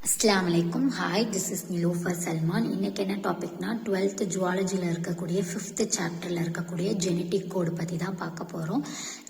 அஸ்ஸலாமு அலைக்கும். Hi, this is Nilofar Salman. இன்னைக்கு என்ன டாபிக்னா 12th ஜுவாலஜியில் இருக்கக்கூடிய 5th சாப்டரில் இருக்கக்கூடிய ஜெனட்டிக் கோடு பற்றி தான் பார்க்க போகிறோம்.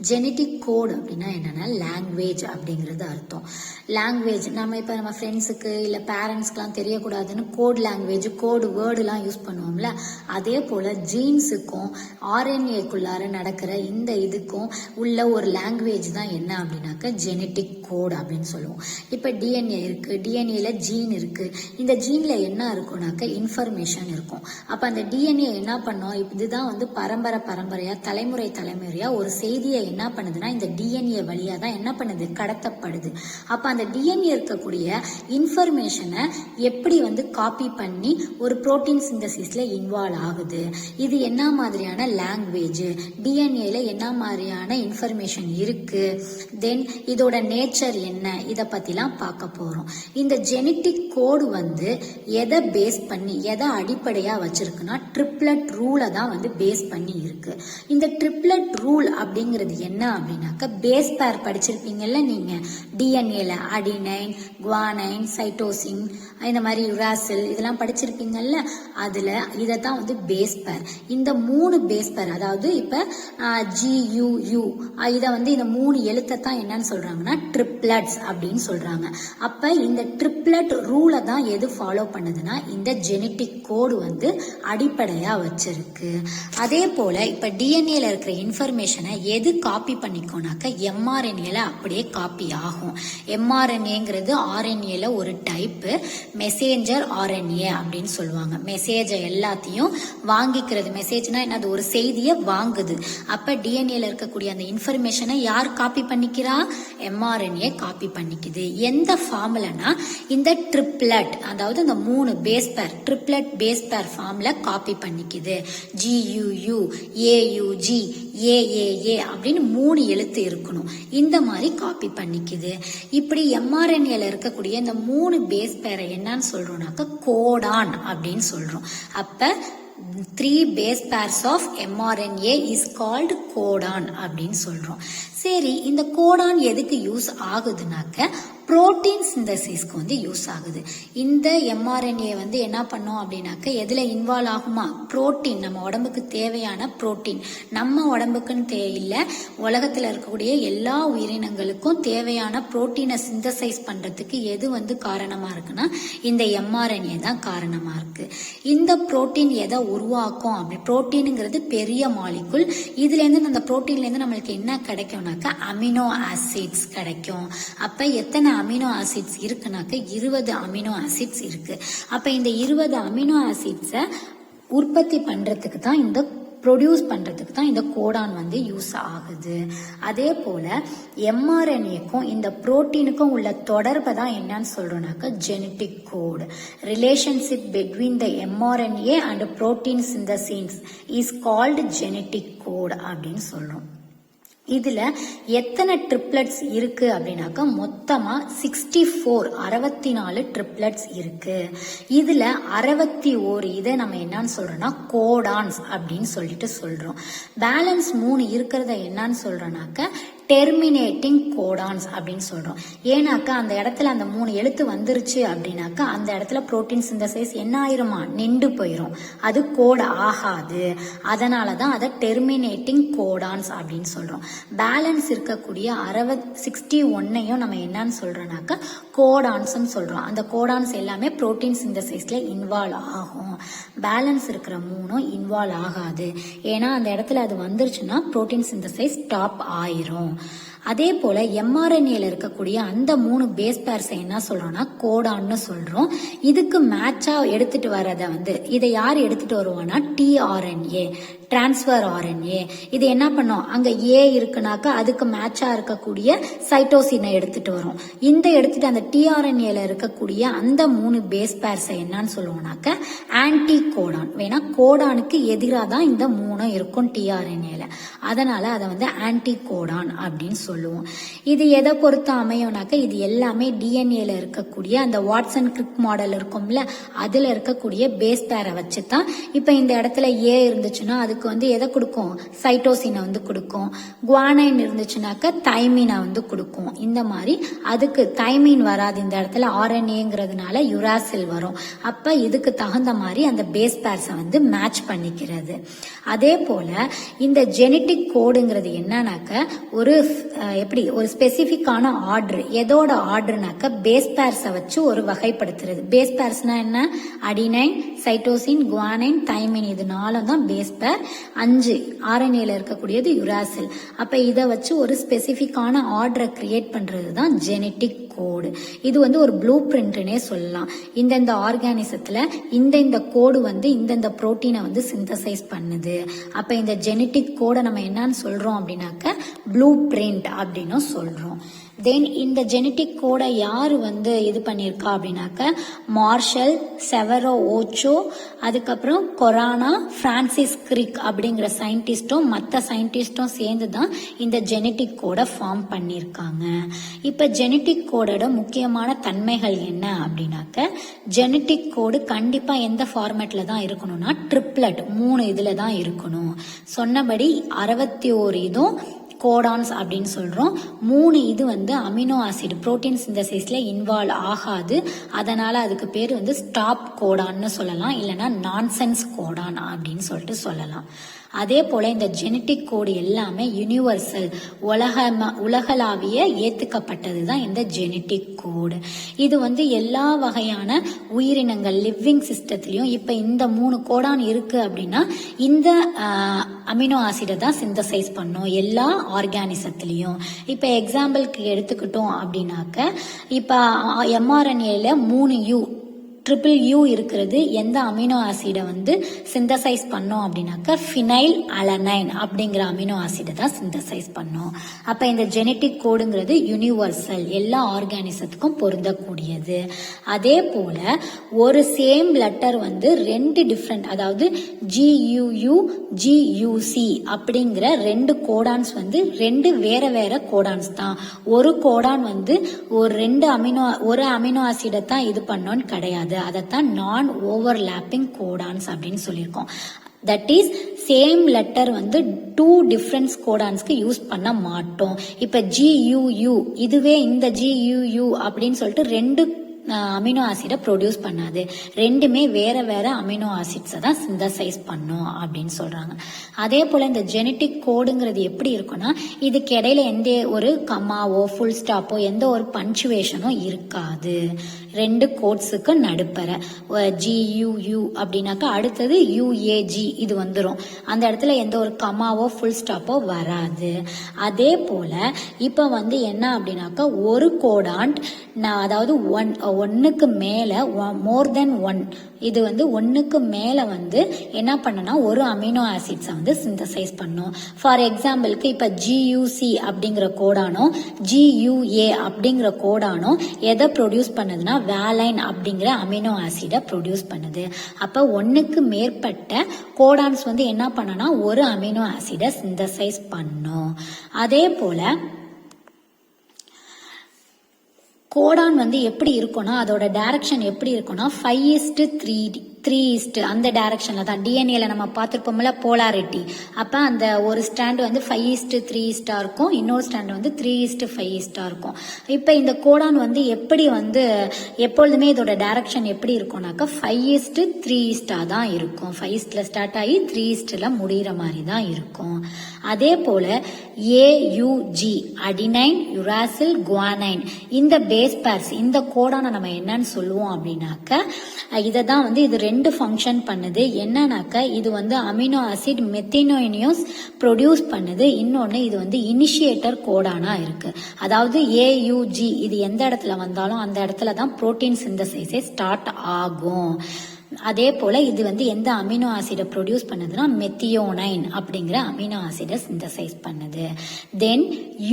ஜெனட்டிக் கோடு அப்படின்னா என்னென்னா லாங்குவேஜ் அப்படிங்கிறது அர்த்தம். லாங்குவேஜ் நம்ம ஃப்ரெண்ட்ஸுக்கு இல்லை பேரண்ட்ஸ்க்கெலாம் தெரியக்கூடாதுன்னு கோட் லாங்குவேஜ் கோடு வேர்டுலாம் யூஸ் பண்ணுவோம்ல, அதே போல் ஜீன்ஸுக்கும் ஆர்என்ஏக்குள்ளார நடக்கிற இந்த இதுக்கும் உள்ள ஒரு லாங்குவேஜ் தான் என்ன அப்படின்னாக்க ஜெனட்டிக் கோடு அப்படின்னு சொல்லுவோம். இப்போ டிஎன்ஏ இருக்குது, டிஎன்ஏ ஜீன் இருக்கு. இந்த ஜீன்ல என்ன இருக்கும்னாக்க இன்ஃபர்மேஷன் இருக்கும். அப்ப அந்த டிஎன்ஏ என்ன பண்ணும், இதுதான் பரம்பரையா தலைமுறையா ஒரு செய்தியை என்ன பண்ணுதுன்னா இந்த டிஎன்ஏ வழியா தான் என்ன பண்ணுது, கடத்தப்படுது. அப்ப அந்த டிஎன்ஏ இருக்கக்கூடிய இன்ஃபர்மேஷனை எப்படி காப்பி பண்ணி ஒரு புரோட்டீன் சிந்தசிஸ்ல இன்வால்வ் ஆகுது. இது என்ன மாதிரியான லாங்குவேஜ், டிஎன்ஏல என்ன மாதிரியான இன்ஃபர்மேஷன் இருக்கு, தென் இதோட நேச்சர் என்ன, இதை பத்திலாம் பார்க்க போறோம். இந்த ஜெனட்டிக் கோடு எதை பேஸ் பண்ணி எதை அடிப்படையா வச்சிருக்குன்னா ட்ரிப்ளட் ரூலை தான் பேஸ் பண்ணி இருக்கு. இந்த ட்ரிப்ளட் ரூல் அப்படிங்கிறது என்ன அப்படின்னாக்க பேஸ் பேர் படிச்சிருப்பீங்கல்ல நீங்க டிஎன்ஏல அடினைன், குவானைன், சைட்டோசின், இந்த மாதிரி யுராசில் இதெல்லாம் படிச்சிருப்பீங்கல்ல, அதுல இதை தான் பேஸ் பேர். இந்த 3 பேஸ் பேர், அதாவது இப்ப GUU இதை இந்த 3 எழுத்தை தான் என்னன்னு சொல்றாங்கன்னா ட்ரிப்ளட்ஸ் அப்படின்னு சொல்றாங்க. அப்ப இந்த ட்ரிப்ளட் ரூலை தான் எது ஃபாலோ பண்ணுதுன்னா இந்த ஜெனட்டிக் கோடு அடிப்படையா வச்சிருக்கு. அதே போல இப்ப டிஎன்ஏல இருக்கிற இன்ஃபர்மேஷனை எது காப்பி பண்ணிக்கோனாக்க எம்ஆர்என்ஏல அப்படியே காப்பி ஆகும். எம்ஆர்என்ஏங்கிறது ஆர்என்ஏல ஒரு டைப், மெசேஞ்சர் ஆர்என்ஏ அப்படின்னு சொல்லுவாங்க. மெசேஜை எல்லாத்தையும் வாங்கிக்கிறது. மெசேஜ்னா என்னது, ஒரு செய்தியை வாங்குது. அப்ப டிஎன்ஏல இருக்கக்கூடிய அந்த இன்ஃபர்மேஷனை யார் காப்பி பண்ணிக்கிறா, எம்ஆர்என்ஏ காப்பி பண்ணிக்குது. எந்த ஃபார்முலனா இந்த ட்ரிப்ளட், அதாவது இந்த 3 பேஸ் பேர் ட்ரிப்ளட் பேஸ் பேர் ஃபார்ம்ல காப்பி பண்ணிக்குது. GUU, AUG, AAA அப்படின்னு 3 எழுத்து இருக்கணும். இந்த மாதிரி காப்பி பண்ணிக்குது. இப்படி எம்ஆர்என்ஏல இருக்கக்கூடிய இந்த 3 பேஸ் பேரை என்னன்னு சொல்றோம்னாக்க கோடான் அப்படின்னு சொல்றோம். அப்ப 3 base pairs of mRNA is called codon அப்படின்னு சொல்றோம். சரி, இந்த கோடான் எதுக்கு யூஸ் ஆகுதுனாக்க புரோட்டீன் சிந்தசிஸ்க்கு யூஸ் ஆகுது. இந்த எம்ஆர்என்ஏ என்ன பண்ணோம் அப்படின்னாக்க எதுல இன்வால்வ் ஆகுமா, புரோட்டீன், நம்ம உடம்புக்கு தேவையான புரோட்டீன், நம்ம உடம்புக்குன்னு இல்லை, உலகத்துல இருக்கக்கூடிய எல்லா உயிரினங்களுக்கும் தேவையான புரோட்டீனை சிந்தசைஸ் பண்றதுக்கு எது காரணமா இருக்குன்னா இந்த எம்ஆர்என்ஏ தான் காரணமா இருக்கு. இந்த புரோட்டீன் எதை உருவாக்கும் அப்படி, புரோட்டீனுங்கிறது பெரிய மாலிகுல். இதுல இருந்து அந்த புரோட்டீன்ல இருந்து நம்மளுக்கு என்ன கிடைக்கும்னாக்க அமினோ ஆசிட்ஸ் கிடைக்கும். அப்ப எத்தனை அமினோ ஆசிட்ஸ் இருக்குனாக்க 20 அமினோ ஆசிட்ஸ் இருக்கு. அப்ப இந்த 20 அமினோ ஆசிட்ஸை உற்பத்தி பண்றதுக்கு தான் ப்ரொடியூஸ் பண்றதுக்கு தான் இந்த கோடான் யூஸ் ஆகுது. அதே போல எம்ஆர்என்ஏக்கும் இந்த புரோட்டீனுக்கும் உள்ள தொடர்பை தான் என்னன்னு சொல்றோம்னாக்க genetic code. Relationship between the mRNA and protein synthesis is called genetic code அப்படின்னு சொல்றோம். இதுல எத்தனை ட்ரிப்ளட்ஸ் இருக்கு அப்படின்னாக்க மொத்தமா 64 ட்ரிப்ளட்ஸ் இருக்கு. இதுல 61 இதை நம்ம என்னன்னு சொல்றோம்னா கோடான்ஸ் அப்படின்னு சொல்லிட்டு சொல்றோம். பேலன்ஸ் 3 இருக்கிறத என்னன்னு சொல்றோம்னாக்க டெர்மினேட்டிங் கோடான்ஸ் அப்படின்னு சொல்றோம். ஏன்னாக்கா அந்த இடத்துல அந்த 3 எழுத்து வந்துருச்சு அப்படின்னாக்கா அந்த இடத்துல புரோட்டீன் சிந்தசைஸ் என்ன ஆயிருமா, நின்று போயிரும், அது கோட் ஆகாது. அதனாலதான் அதை டெர்மினேட்டிங் கோடான்ஸ் அப்படின்னு சொல்றோம். பேலன்ஸ் இருக்கக்கூடிய 61 நம்ம என்னன்னு சொல்றோம்னாக்கா கோடான்ஸ் சொல்றோம். அந்த கோடான்ஸ் எல்லாமே புரோட்டீன் சிந்தசைஸ்ல இன்வால்வ் ஆகும். பேலன்ஸ் இருக்கிற 3 இன்வால்வ் ஆகாது. ஏன்னா அந்த இடத்துல அது வந்துருச்சுன்னா புரோட்டீன் சிந்தசைஸ் ஸ்டாப் ஆயிரும். அதே போல எம்ஆர்என்ஏல இருக்கக்கூடிய அந்த 3 பேஸ் பேர்ஸை என்ன சொல்றோம்னா கோடான்னு சொல்றோம். இதுக்கு மேட்சா எடுத்துட்டு வரத இதை யார் எடுத்துட்டு வருவானா டிஆர்என்ஏ, டிரான்ஸ்பர் ஆர்என்ஏ. இது என்ன பண்ணும், அங்க ஏ இருக்குனாக்கா அதுக்கு மேட்சா இருக்கக்கூடிய சைட்டோசினை எடுத்துட்டு வரும். இந்த எடுத்துட்டு அந்த டிஆர்என்ஏல இருக்கக்கூடிய அந்த 3 பேஸ் பேர்ஸை என்னன்னு சொல்லுவோம்னாக்க ஆன்டி கோடான். வேணா கோடானுக்கு எதிராக தான் இந்த 3 இருக்கும் டிஆர்என்ஏல, அதனால அதை ஆன்டி கோடான் அப்படின்னு சொல்லுவோம். இது எதை பொறுத்து அமையும்னாக்க இது எல்லாமே டிஎன்ஏல இருக்கக்கூடிய அந்த வாட்சன் கிரிக் மாடல் இருக்கும்ல அதுல இருக்கக்கூடிய பேஸ் பேரை வச்சு தான் இப்ப இந்த இடத்துல ஏ இருந்துச்சுன்னா அதுக்கு வந்து எதை கொடுக்கும், சைட்டோசினை வந்து கொடுக்கும். குவானைன் இருந்துச்சுனாக்க தைமீனை வந்து கொடுக்கும். இந்த மாதிரி அதுக்கு தைமீன் வராது இந்த இடத்துல ஆர்என்ஏங்கிறதுனால யுராசில் வரும். அப்ப இதுக்கு தகுந்த மாதிரி அந்த பேஸ் பேர்ஸை வந்து மேட்ச் பண்ணிக்கிறது. அதே போல இந்த ஜெனட்டிக் கோடுங்கிறது என்னன்னாக்க ஒரு எப்படி ஒரு ஸ்பெசிபிக்கான ஆர்டர், எதோட ஆர்டர்னாக்க பேஸ் பேர்ஸை வச்சு ஒரு வகைப்படுத்துறது. பேஸ் பேர்ஸ்னா என்ன, அடினைன், சைட்டோசின், குவானைன், தைமின், இது 4 தான் பேஸ் பேர். 5 ஆர்என்ஏல இருக்கக்கூடியது யுராசில். அப்ப இதை வச்சு ஒரு ஸ்பெசிபிக்கான ஆர்டரை கிரியேட் பண்றது தான் ஜெனட்டிக் கோடு. இது வந்து ஒரு ப்ளூ பிரிண்ட்னே சொல்லலாம். இந்தந்த ஆர்கானிசத்துல இந்த கோடு வந்து இந்தந்த புரோட்டீனை வந்து சிந்தசைஸ் பண்ணுது. அப்ப இந்த ஜெனட்டிக் கோடை நம்ம என்னன்னு சொல்றோம் அப்படின்னாக்க ப்ளூ பிரிண்ட் அப்படின்னு சொல்றோம். தென் இந்த ஜெனட்டிக் கோடை யாரு வந்து இது பண்ணியிருக்கா அப்படின்னாக்க மார்ஷல், செவரோ ஓச்சோ, அதுக்கப்புறம் கொரானா, பிரான்சிஸ் கிரிக் அப்படிங்கிற சயின்டிஸ்டும் மற்ற சயின்டிஸ்டும் சேர்ந்து தான் இந்த ஜெனட்டிக் கோடை ஃபார்ம் பண்ணியிருக்காங்க. இப்போ ஜெனட்டிக் கோடோட முக்கியமான தன்மைகள் என்ன அப்படின்னாக்க ஜெனட்டிக் கோடு கண்டிப்பாக எந்த ஃபார்மேட்ல தான் இருக்கணும்னா ட்ரிப்ளட் 3 இதில் தான் இருக்கணும். சொன்னபடி 61 இதுவும் கோடான்ஸ் அப்படின்னு சொல்றோம். 3 இது வந்து அமினோ ஆசிட் புரோட்டீன் சிந்தசிஸ்ல இன்வால்வ் ஆகாது. அதனால அதுக்கு பேர் வந்து ஸ்டாப் கோடான்னு சொல்லலாம், இல்லைன்னா நான்சென்ஸ் கோடான் அப்படின்னு சொல்லிட்டு சொல்லலாம். அதே போல இந்த ஜெனட்டிக் கோடு எல்லாமே யூனிவர்சல், உலகளாவிய ஏத்துக்கப்பட்டது தான் இந்த ஜெனட்டிக் கோடு. இது வந்து எல்லா வகையான உயிரினங்கள் லிவிங் சிஸ்டத்திலையும் இப்ப இந்த 3 கோடான் இருக்கு அப்படின்னா இந்த அமினோ ஆசிடை தான் சிந்தசைஸ் பண்ணும் எல்லா ஆர்கானிசத்திலையும். இப்ப எக்ஸாம்பிளுக்கு எடுத்துக்கிட்டோம் அப்படின்னாக்க இப்ப எம்ஆர்என்ஏல 3U ட்ரிபிள் யூ இருக்கிறது எந்த அமினோ ஆசிடை வந்து சிந்தசைஸ் பண்ணோம் அப்படின்னாக்க ஃபினைல் அலனைன் அப்படிங்கிற அமினோ ஆசிடை தான் சிந்தசைஸ் பண்ணோம். அப்ப இந்த ஜெனட்டிக் கோடுங்கிறது யூனிவர்சல், எல்லா ஆர்கானிசத்துக்கும் பொருந்தக்கூடியது. அதே போல ஒரு சேம் லெட்டர் வந்து 2 டிஃப்ரெண்ட், அதாவது GUU GUC அப்படிங்கிற 2 கோடான்ஸ் வந்து 2 வேற வேற கோடான்ஸ் தான். ஒரு கோடான் வந்து ஒரு அமினோ ஆசிடை தான் இது பண்ணோன்னு கிடையாது. அதைத்தான் நான் ஓவர்லாப்பிங் கோடான்ஸ் அப்படின்னு சொல்லியிருக்கோம். தட் இஸ் சேம் லெட்டர் வந்து 2 டிஃபரன்ஸ் கோடான்ஸ்க்கு யூஸ் பண்ண மாட்டோம். இப்ப GUU இதுவே இந்த GUU அப்படின்னு சொல்லிட்டு 2 அமினோ ஆசிடை ப்ரொடியூஸ் பண்ணாது. 2மே வேற வேற அமினோ ஆசிட்ஸை தான் சிந்தசைஸ் பண்ணும் அப்படின்னு சொல்றாங்க. அதே போல இந்த ஜெனட்டிக் கோடுங்கிறது எப்படி இருக்கும்னா இதுக்கு இடையில எந்த ஒரு கமாவோ ஃபுல் ஸ்டாப்போ எந்த ஒரு பஞ்சுவேஷனோ இருக்காது. 2 கோட்ஸுக்கு நடுப்பற GUU அப்படின்னாக்கா அடுத்தது UAG இது வந்துடும். அந்த இடத்துல எந்த ஒரு கமாவோ ஃபுல் ஸ்டாப்போ வராது. அதே போல இப்ப வந்து என்ன அப்படின்னாக்கா ஒரு கோடான்ட் அதாவது ஒன்னுக்கு மேல மோர் தென் 1 இது வந்து 1க்கு மேல வந்து என்ன பண்ணனா ஒரு அமினோ ஆசிட்ஸை வந்து சிந்தசைஸ் பண்ணும். ஃபார் எக்ஸாம்பிளுக்கு இப்ப GUC அப்படிங்கிற கோடானோ GUA அப்படிங்கிற கோடானோ எதை ப்ரொடியூஸ் பண்ணுதுன்னா வேலைன் அப்படிங்கிற அமினோ ஆசிடை ப்ரொடியூஸ் பண்ணுது. அப்ப 1க்கு மேற்பட்ட கோடான்ஸ் வந்து என்ன பண்ணனா ஒரு அமினோ ஆசிடை சிந்தசைஸ் பண்ணும். அதே போல கோடான் வந்து எப்படி இருக்கும்னா அதோட டைரக்ஷன் எப்படி இருக்கும்னா 5:3 அந்த டைரக்ஷன்ல தான். டிஎன்ஏல நம்ம பார்த்துருப்போம்ல போலாரிட்டி. அப்ப அந்த ஒரு ஸ்டாண்ட் வந்து 5:3 இருக்கும், இன்னொரு ஸ்டாண்ட் வந்து 3:5 இருக்கும். இப்ப இந்த கோடான் வந்து எப்படி வந்து எப்பொழுதுமே இதோட டைரக்ஷன் எப்படி இருக்கும்னாக்கா 5:3 தான் இருக்கும். 5ல ஸ்டார்ட் ஆகி 3ல முடிகிற மாதிரி தான் இருக்கும். அதே போல AUG அடினைன், யுராசில், குவானைன் இந்த பேஸ் பேர்ஸ் இந்த கோடான நம்ம என்னன்னு சொல்லுவோம் அப்படின்னாக்க இதை தான் வந்து இது 2 ஃபங்க்ஷன் பண்ணுது. என்னன்னாக்க இது வந்து அமினோ ஆசிட் மெத்தினோனியோஸ் ப்ரொடியூஸ் பண்ணுது. இன்னொன்னு இது வந்து இனிஷியேட்டர் கோடானா இருக்கு. அதாவது AUG இது எந்த இடத்துல வந்தாலும் அந்த இடத்துல தான் புரோட்டீன் சிந்தசைஸே ஸ்டார்ட் ஆகும். அதே போல் இது வந்து எந்த அமினோ ஆசிடை ப்ரொடியூஸ் பண்ணுதுன்னா மெத்தியோனைன் அப்படிங்கிற அமினோ ஆசிடை சிந்தசைஸ் பண்ணுது. தென்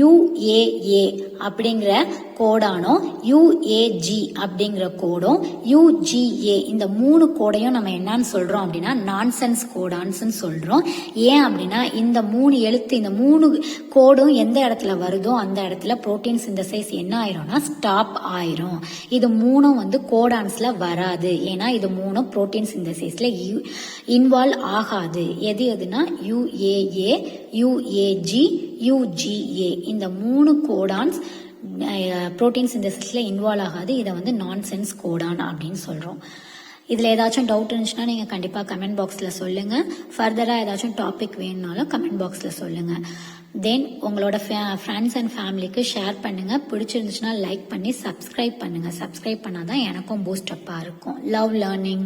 UAA அப்படிங்கிற கோடானோ UAG அப்படிங்கிற கோடும் UGA இந்த 3 கோடையும் நம்ம என்னன்னு சொல்றோம் அப்படின்னா நான்சென்ஸ் கோடான்ஸ் சொல்றோம். ஏன் அப்படின்னா இந்த 3 எழுத்து இந்த 3 கோடும் எந்த இடத்துல வருதோ அந்த இடத்துல புரோட்டீன் சிந்தசைஸ் என்ன ஆயிரும்னா ஸ்டாப் ஆயிரும். இது 3 வந்து கோடான்ஸ்ல வராது. ஏன்னா இது 3 புரோட்டீன் சிந்தசைஸ்ல இன்வால்வ் ஆகாது. எதுனா UAA, UAG, UGA இந்த 3 கோடான்ஸ் புரோட்டீன் சிந்தசிஸ்ல இன்வால்வ் ஆகாது. இதை வந்து நான்சென்ஸ் கோடான் அப்படின்னு சொல்றோம். இதில் ஏதாச்சும் டவுட் இருந்துச்சுன்னா நீங்கள் கண்டிப்பாக கமெண்ட் பாக்ஸில் சொல்லுங்கள். ஃபர்தராக ஏதாச்சும் டாபிக் வேணும்னாலும் கமெண்ட் பாக்ஸில் சொல்லுங்கள். தென் உங்களோட ஃப்ரெண்ட்ஸ் அண்ட் ஃபேமிலிக்கு ஷேர் பண்ணுங்கள். பிடிச்சிருந்துச்சுன்னா லைக் பண்ணி சப்ஸ்கிரைப் பண்ணுங்கள். சப்ஸ்கிரைப் பண்ணால் தான் எனக்கும் பூஸ்டப்பாக இருக்கும். Love learning.